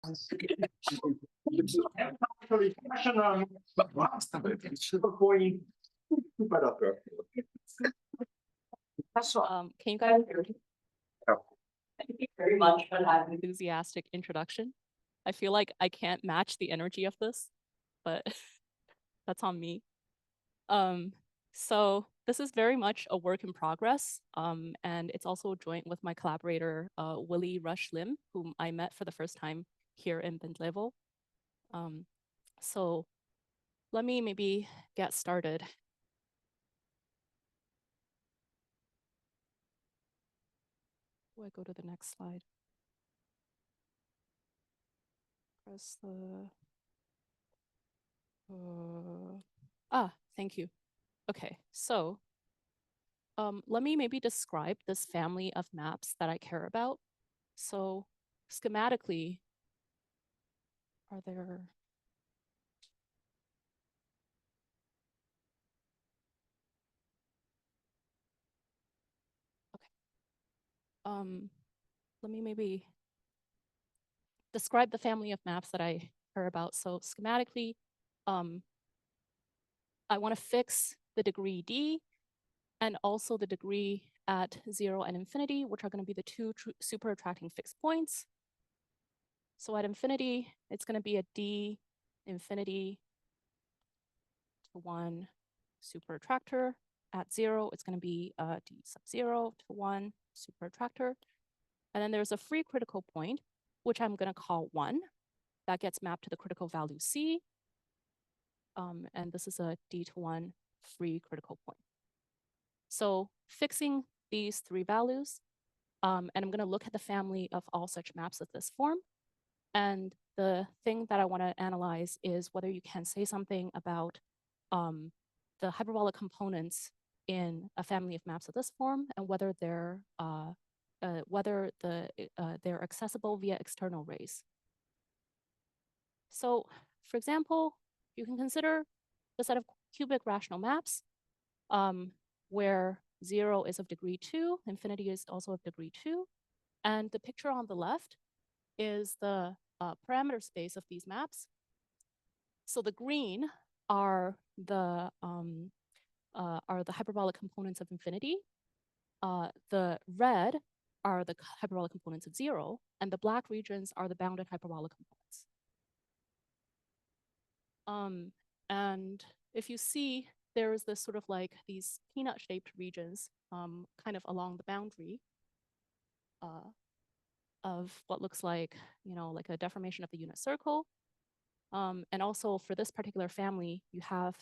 Actually, fashion going Can you guys hear me? Thank you very much for that enthusiastic introduction. I feel like I can't match the energy of this, but that's on me. So this is very much a work in progress, and it's also joint with my collaborator, Willie Rush Lim, whom I met for the first time here in Bindlevo. So let me maybe get started. Do I go to the next slide? Press the... thank you. Okay, so let me maybe describe this family of maps that I care about. So schematically, are there... Okay. Let me maybe describe the family of maps that I care about. So schematically, I want to fix the degree D and also the degree at 0 and infinity, which are going to be the two super attracting fixed points. So at infinity, it's going to be a D infinity to 1 super attractor. At 0, it's going to be a D sub 0 to 1 super attractor. And then there's a free critical point, which I'm going to call 1. That gets mapped to the critical value C. And this is a D to 1 free critical point. So fixing these three values, and I'm going to look at the family of all such maps of this form. And the thing that I want to analyze is whether you can say something about the hyperbolic components in a family of maps of this form and whether they're accessible via external rays. So, for example, you can consider the set of cubic rational maps where 0 is of degree 2, infinity is also of degree 2. And the picture on the left is the parameter space of these maps. So the green are the hyperbolic components of infinity. The red are the hyperbolic components of 0, and the black regions are the bounded hyperbolic components. And if you see, there is this sort of like these peanut-shaped regions kind of along the boundary of what looks like, like a deformation of the unit circle. And also for this particular family, you have,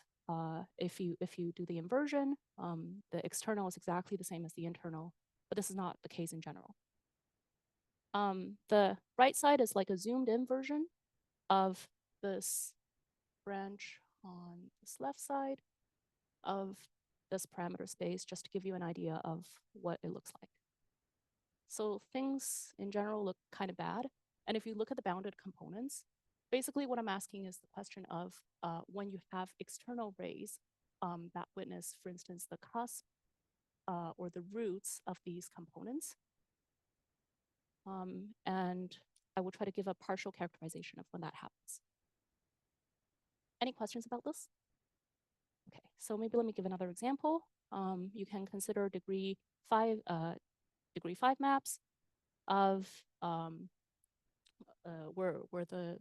if you do the inversion, the external is exactly the same as the internal, but this is not the case in general. The right side is like a zoomed in version of this branch on this left side of this parameter space, just to give you an idea of what it looks like. So things in general look kind of bad. And if you look at the bounded components, basically what I'm asking is the question of when you have external rays that witness, for instance, the cusp or the roots of these components. And I will try to give a partial characterization of when that happens. Any questions about this? Okay, so maybe let me give another example. You can consider degree 5 maps of where the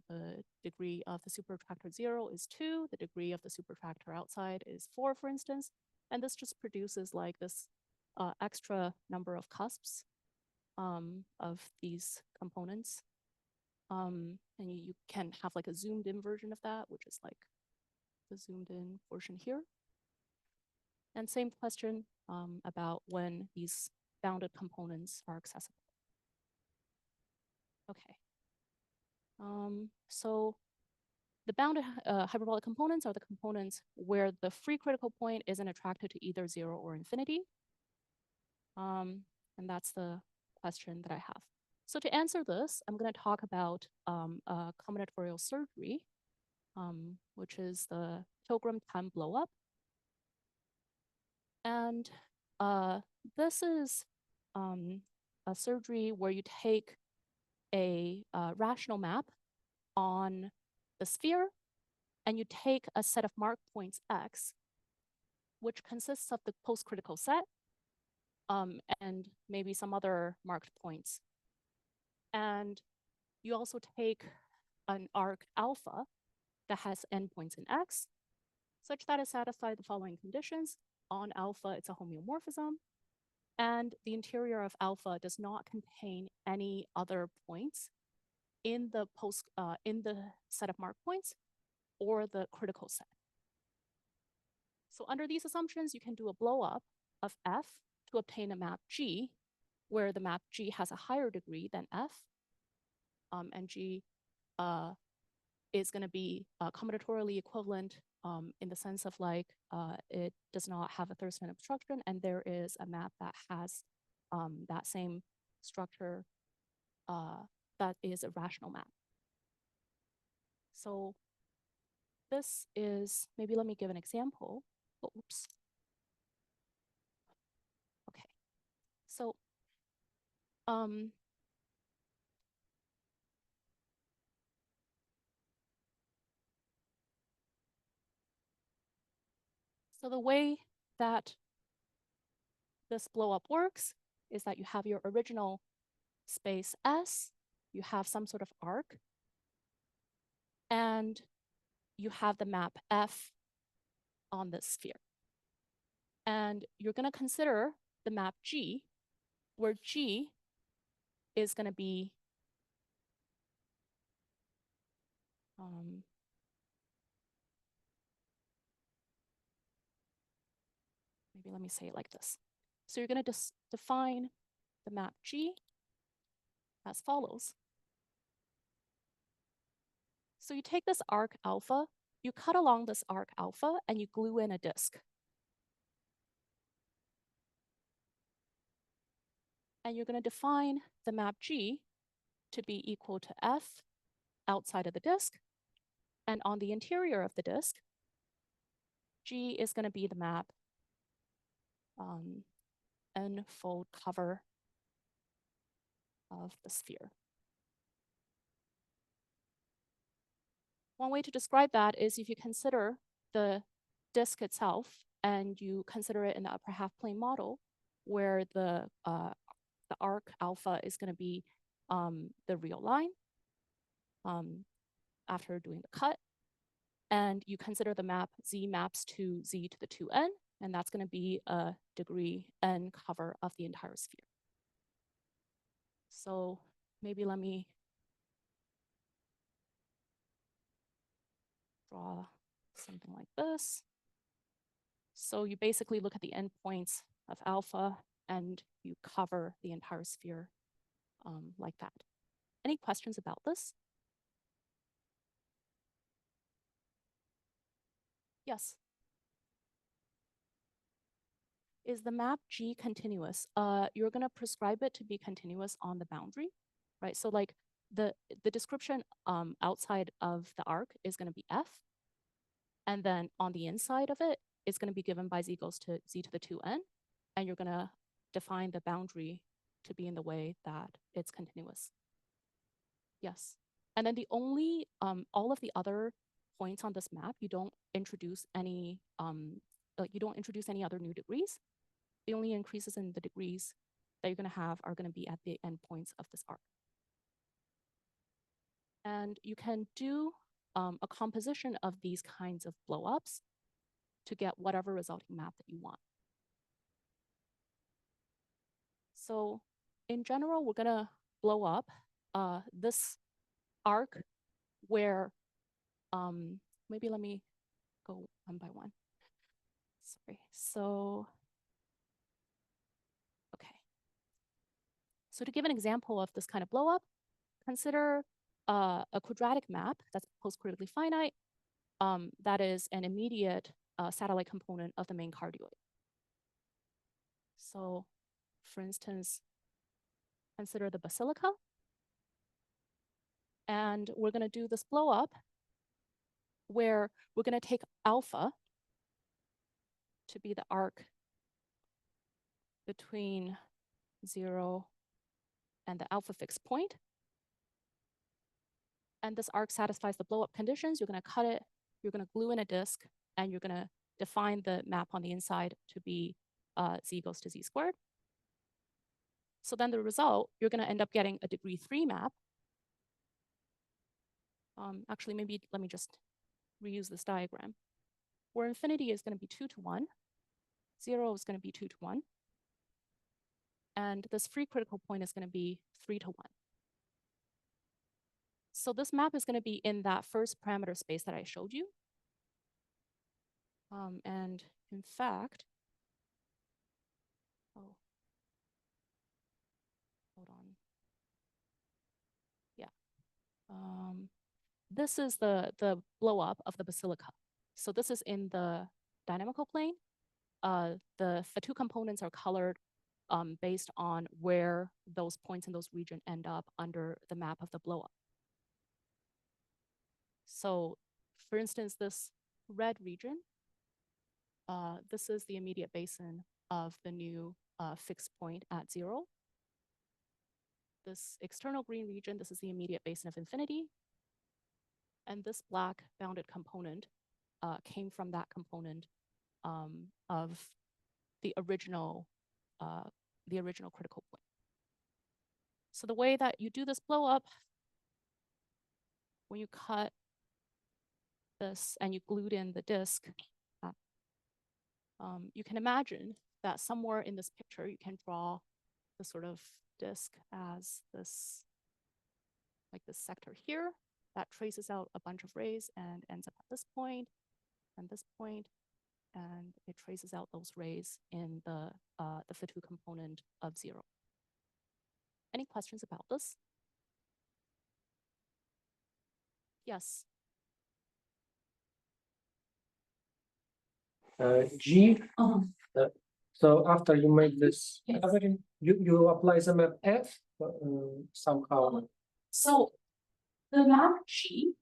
degree of the super attractor 0 is 2, the degree of the super attractor outside is 4, for instance, and this just produces like this extra number of cusps of these components. And you can have like a zoomed in version of that, which is like the zoomed in portion here. And same question about when these bounded components are accessible. Okay. So the bounded hyperbolic components are the components where the free critical point isn't attracted to either 0 or infinity. And that's the question that I have. So to answer this, I'm going to talk about a combinatorial surgery, which is the Pilgrim-Tan blowup. And this is a surgery where you take a rational map on the sphere, and you take a set of mark points X, which consists of the post-critical set, and maybe some other marked points. And you also take an arc alpha that has endpoints in X, such that it satisfies the following conditions. On alpha, it's a homeomorphism, and the interior of alpha does not contain any other points in the set of mark points or the critical set. So under these assumptions, you can do a blow up of F to obtain a map G, where the map G has a higher degree than F, and G is going to be combinatorially equivalent in the sense of like it does not have a Thurston obstruction, and there is a map that has that same structure that is a rational map. So this is, maybe let me give an example. Oh, oops. Okay, so so the way that this blow up works is that you have your original space S, you have some sort of arc, and you have the map F on this sphere. And you're going to consider the map G, where G is going to be maybe let me say it like this. So you're going to define the map G as follows. So you take this arc alpha, you cut along this arc alpha, and you glue in a disk. And you're going to define the map G to be equal to F outside of the disk. And on the interior of the disk, G is going to be the map n-fold cover of the sphere. One way to describe that is if you consider the disk itself and you consider it in the upper half plane model, where the arc alpha is going to be the real line after doing the cut. And you consider the map Z maps to Z to the 2n, and that's going to be a degree n cover of the entire sphere. So maybe let me draw something like this. So you basically look at the endpoints of alpha and you cover the entire sphere like that. Any questions about this? Yes. Is the map G continuous? You're going to prescribe it to be continuous on the boundary, right? So like the description outside of the arc is going to be F. And then on the inside of it, it's going to be given by Z goes to Z to the 2n. And you're going to define the boundary to be in the way that it's continuous. Yes. And then the only, all of the other points on this map, you don't introduce any other new degrees. The only increases in the degrees that you're going to have are going to be at the endpoints of this arc. And you can do a composition of these kinds of blowups to get whatever resulting map that you want. So in general, we're going to blow up this arc where, maybe let me go one by one. Sorry. So, okay. So to give an example of this kind of blow up, consider a quadratic map that's post-critically finite that is an immediate satellite component of the main cardioid. So for instance, consider the basilica. And we're going to do this blow up where we're going to take alpha to be the arc between 0 and the alpha fixed point. and this arc satisfies the blow up conditions, you're going to cut it, you're going to glue in a disk, and you're going to define the map on the inside to be z goes to z squared. So then the result, you're going to end up getting a degree 3 map. Actually, maybe let me just reuse this diagram, where infinity is going to be 2 to 1, 0 is going to be 2 to 1, and this free critical point is going to be 3 to 1. So this map is going to be in that first parameter space that I showed you. And in fact, oh, hold on. Yeah. This is the blow up of the basilica. So this is in the dynamical plane. The two components are colored based on where those points in those regions end up under the map of the blow up. So for instance, this red region, this is the immediate basin of the new fixed point at 0. This external green region, this is the immediate basin of infinity. And this black bounded component came from that component of the original critical point. So the way that you do this blow up, when you cut this and you glued in the disk, you can imagine that somewhere in this picture, you can draw the sort of disk as this, like this sector here, that traces out a bunch of rays and ends up at this point and this point, and it traces out those rays in the F2 component of 0. Any questions about this? Yes. G. So after you make this, you apply the map F somehow. So the map G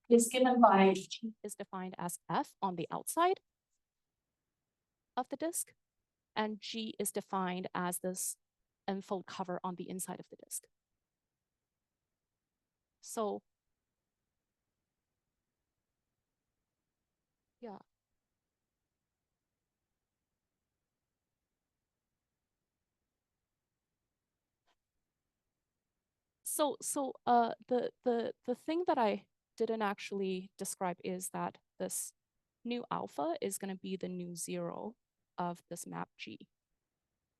is given by G is defined as F on the outside of the disk, and G is defined as this enfold cover on the inside of the disk. So yeah. So the thing that I didn't actually describe is that this new alpha is going to be the new 0 of this map G.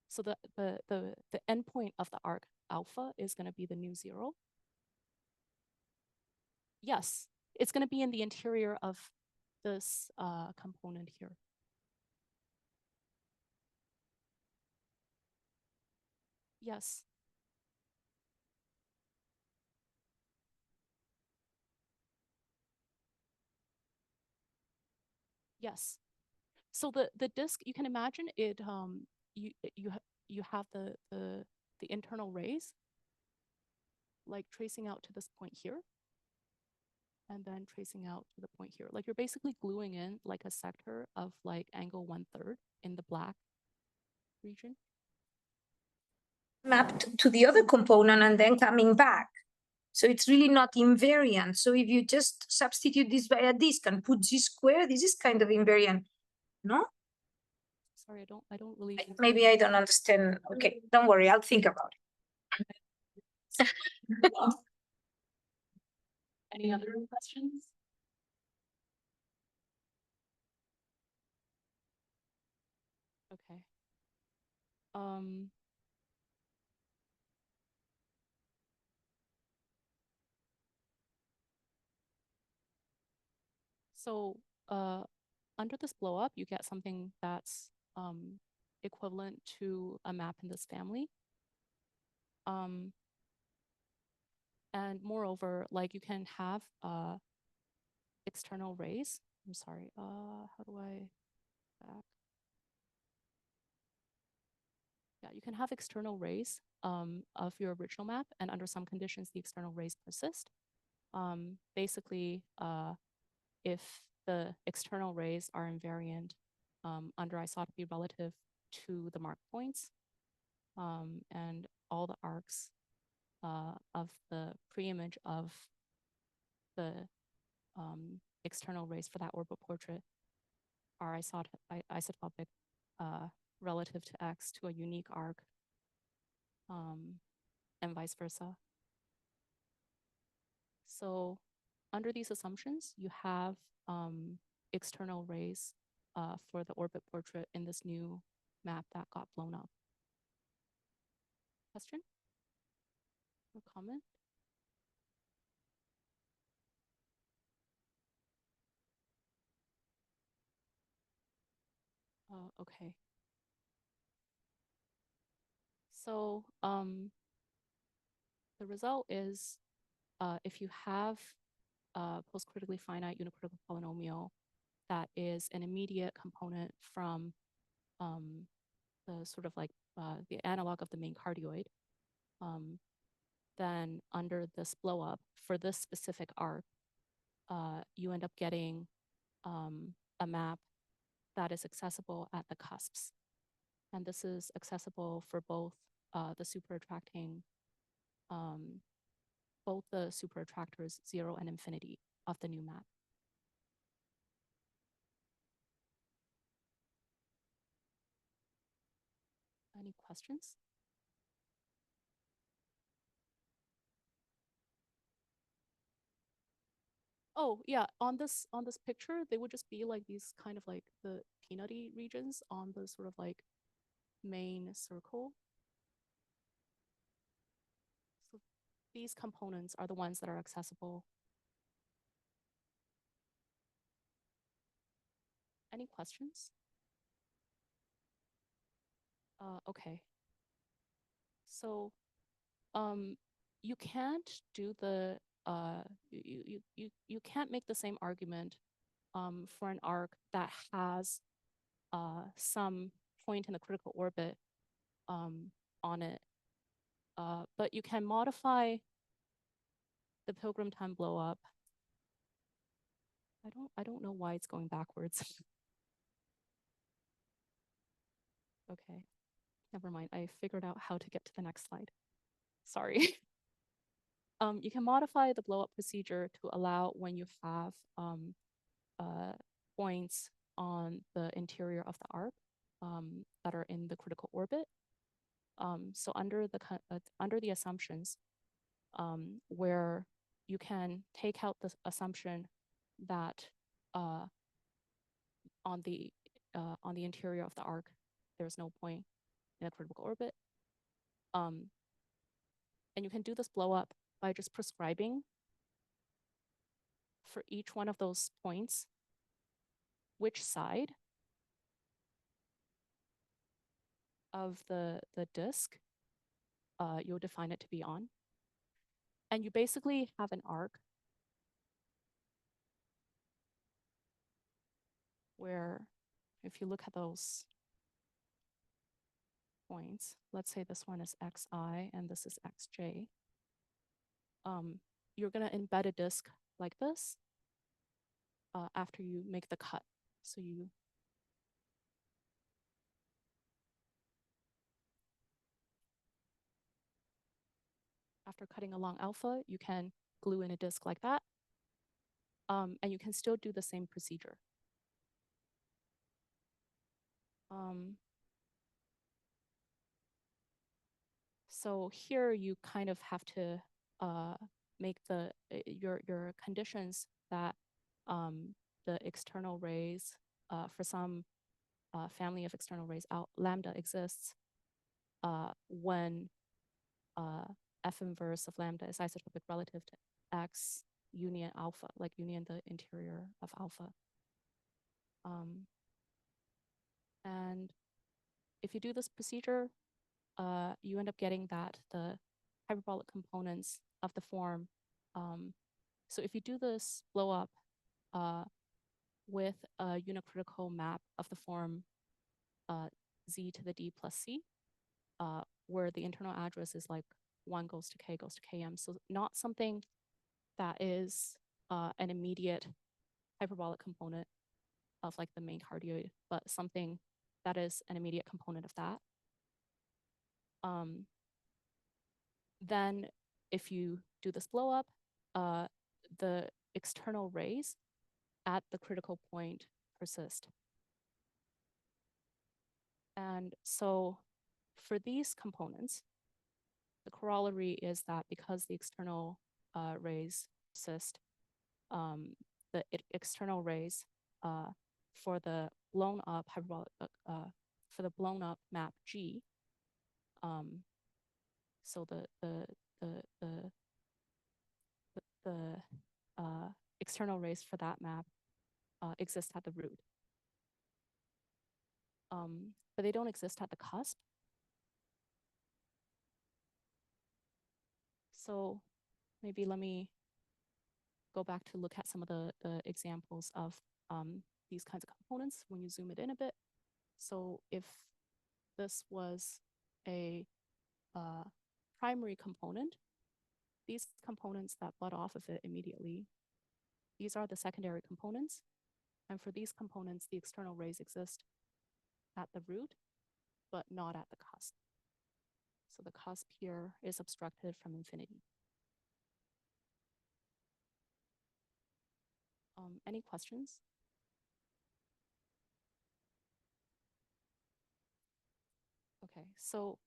So the endpoint of the arc alpha is going to be the new 0. Yes, it's going to be in the interior of this component here. Yes. Yes. So the disk, you can imagine it. You have the internal rays, like tracing out to this point here, and then tracing out to the point here. Like you're basically gluing in like a sector of like angle 1/3 in the black region. Mapped to the other component and then coming back. So it's really not invariant. So if you just substitute this by a disk and put z squared, this is kind of invariant, no? Sorry, I don't really. Maybe I don't understand. Okay, don't worry, I'll think about it. Any other questions? Okay. So under this blow up, you get something that's equivalent to a map in this family. And moreover, like you can have external rays. I'm sorry, how do I back? Yeah, you can have external rays of your original map, and under some conditions, the external rays persist. Basically, if the external rays are invariant under isotropy relative to the mark points, and all the arcs of the pre-image of the external rays for that orbit portrait are isotopic relative to X to a unique arc, and vice versa. So under these assumptions, you have external rays for the orbit portrait in this new map that got blown up. Question or comment? Okay. So the result is if you have a post-critically finite unicritical polynomial that is an immediate component from the sort of like the analog of the main cardioid, then under this blow up for this specific arc, you end up getting a map that is accessible at the cusps. And this is accessible for both the superattracting, both the superattractors 0 and infinity of the new map. Any questions? Oh yeah, on this picture, they would just be like these kind of like the peanutty regions on the sort of like main circle. So these components are the ones that are accessible. Any questions? Okay. So you can't do the you can't make the same argument for an arc that has some point in the critical orbit on it, but you can modify the Pilgrim-Tan blow up. I don't know why it's going backwards. Okay, never mind. I figured out how to get to the next slide. Sorry. You can modify the blow up procedure to allow when you have points on the interior of the arc that are in the critical orbit. So under the assumptions where you can take out the assumption that on the interior of the arc there's no point in a critical orbit, and you can do this blow up by just prescribing for each one of those points which side of the disk you'll define it to be on. And you basically have an arc where if you look at those points, let's say this one is xi and this is xj, you're going to embed a disk like this after you make the cut. So you after cutting along alpha, you can glue in a disk like that, and you can still do the same procedure. So here you kind of have to make the your conditions that the external rays for some family of external rays out lambda exists when F inverse of lambda is isotopic relative to X union alpha, like union the interior of alpha. And if you do this procedure, you end up getting that the hyperbolic components of the form. So if you do this blow up with a unicritical map of the form z to the d plus c, where the internal address is like 1 goes to k goes to km. So not something that is an immediate hyperbolic component of like the main cardioid, but something that is an immediate component of that. Then if you do this blow up, the external rays at the critical point persist. And so for these components, the corollary is that because the external rays persist, the external rays for the blown up hyperbolic for the blown up map G, so the external rays for that map exist at the root. But they don't exist at the cusp. So maybe let me go back to look at some of the examples of these kinds of components when you zoom it in a bit. So if this was a primary component, these components that butt off of it immediately, these are the secondary components. And for these components, the external rays exist at the root, but not at the cusp. So the cusp here is obstructed from infinity. Any questions? Okay, so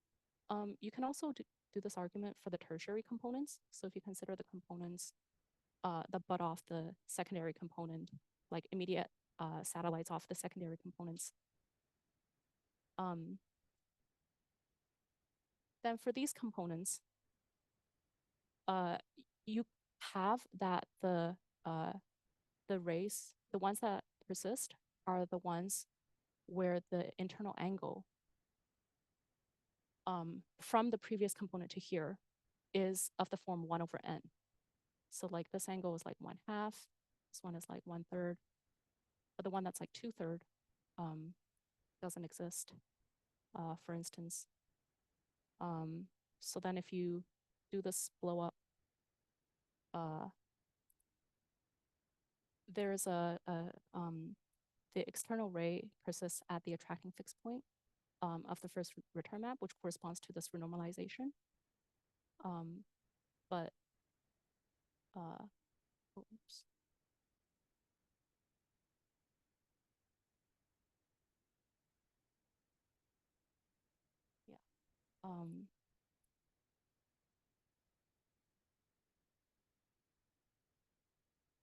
you can also do this argument for the tertiary components. So if you consider the components that butt off the secondary component, like immediate satellites off the secondary components, then for these components, you have that the rays, the ones that persist are the ones where the internal angle from the previous component to here is of the form 1/n. So like this angle is like 1/2, this one is like 1/3, but the one that's like 2/3 doesn't exist, for instance. So then if you do this blow up, there's the external ray persists at the attracting fixed point of the first return map, which corresponds to this renormalization. But oops. Yeah.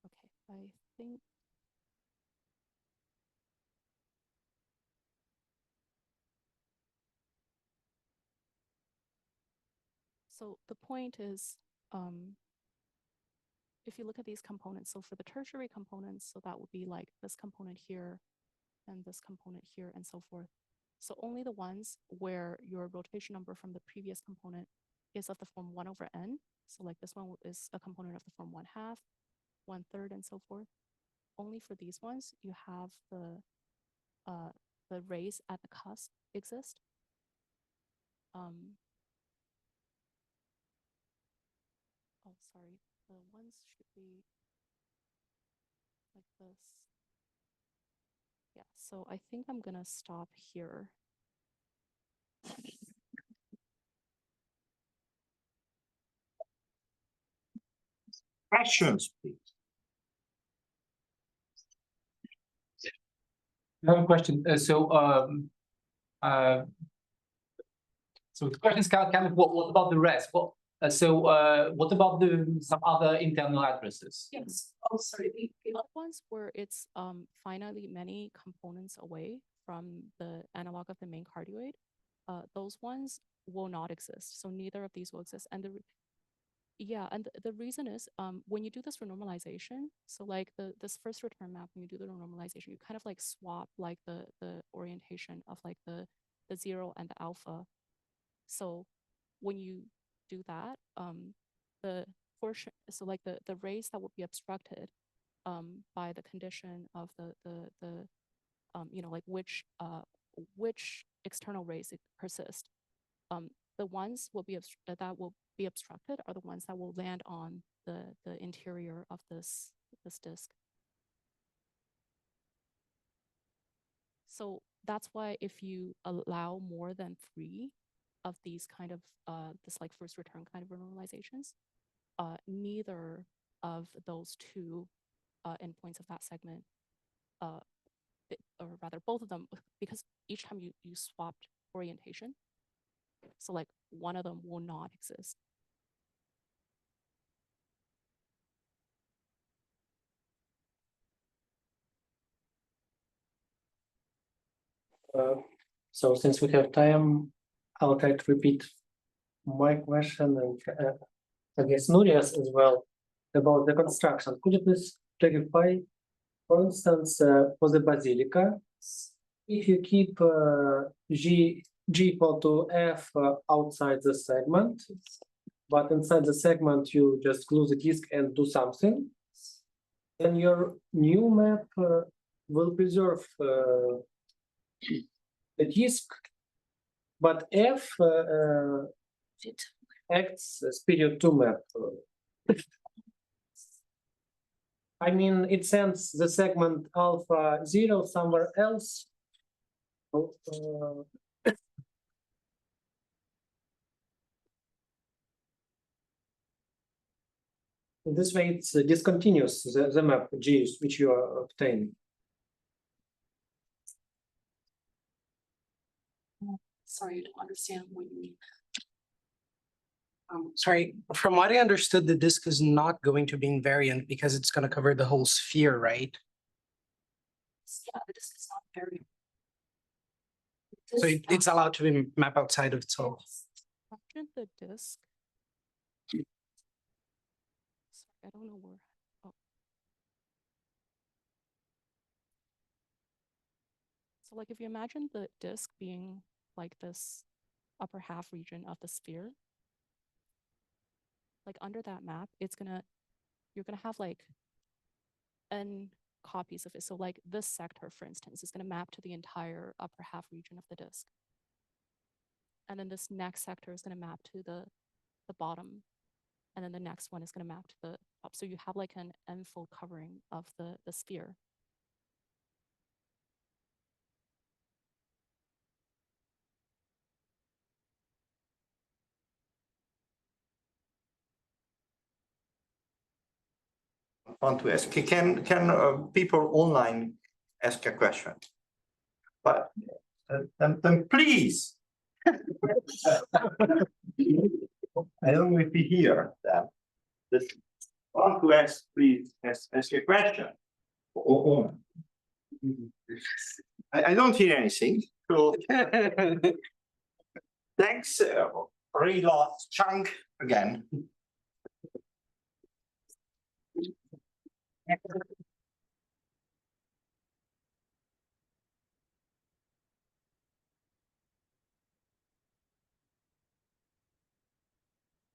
Okay, I think. So the point is, if you look at these components, so for the tertiary components, so that would be like this component here and this component here and so forth. So only the ones where your rotation number from the previous component is of the form 1/n. So like this one is a component of the form 1/2, 1/3, and so forth. Only for these ones, you have the rays at the cusp exist. Oh, sorry, the ones should be like this. Yeah, so I think I'm gonna stop here. Questions, please. I have a question. So the question is kind of what about the rest? What about some other internal addresses? Yes. Oh, sorry. The other ones where it's finitely many components away from the analog of the main cardioid, those ones will not exist. So neither of these will exist. And the reason is when you do this renormalization, so like this first return map, when you do the renormalization, you kind of like swap like the orientation of like the 0 and the alpha. So when you do that, the portion, so like the rays that will be obstructed by the condition of the you know, like which external rays persist, the ones that will be obstructed are the ones that will land on the interior of this disk. So that's why if you allow more than 3 of these kind of this like first return kind of renormalizations, neither of those two endpoints of that segment, or rather both of them, because each time you swapped orientation, so like one of them will not exist. So since we have time, I'll try to repeat my question and I guess Nuria's as well about the construction. Could you please clarify, for instance, for the basilica, if you keep G equal to F outside the segment, but inside the segment you just glue the disk and do something, then your new map will preserve the disk, but F acts as period 2 map. I mean, it sends the segment alpha 0 somewhere else. This way it discontinues the map G which you are obtaining. Sorry, I don't understand what you mean. Sorry, from what I understood, the disk is not going to be invariant because it's going to cover the whole sphere, right? Yeah, the disk is not very. So it's allowed to be map outside of itself. Imagine the disk. Sorry, I don't know where. Oh. So like if you imagine the disk being like this upper half region of the sphere, like under that map, you're gonna have like n copies of it. So like this sector, for instance, is gonna map to the entire upper half region of the disk. And then this next sector is gonna map to the bottom. And then the next one is gonna map to the top. So you have like an n-fold covering of the sphere. Want to ask, can people online ask a question? But then please. I don't know if you hear that. This want to ask, please ask a question. I don't hear anything. So thanks, Reila Zheng again.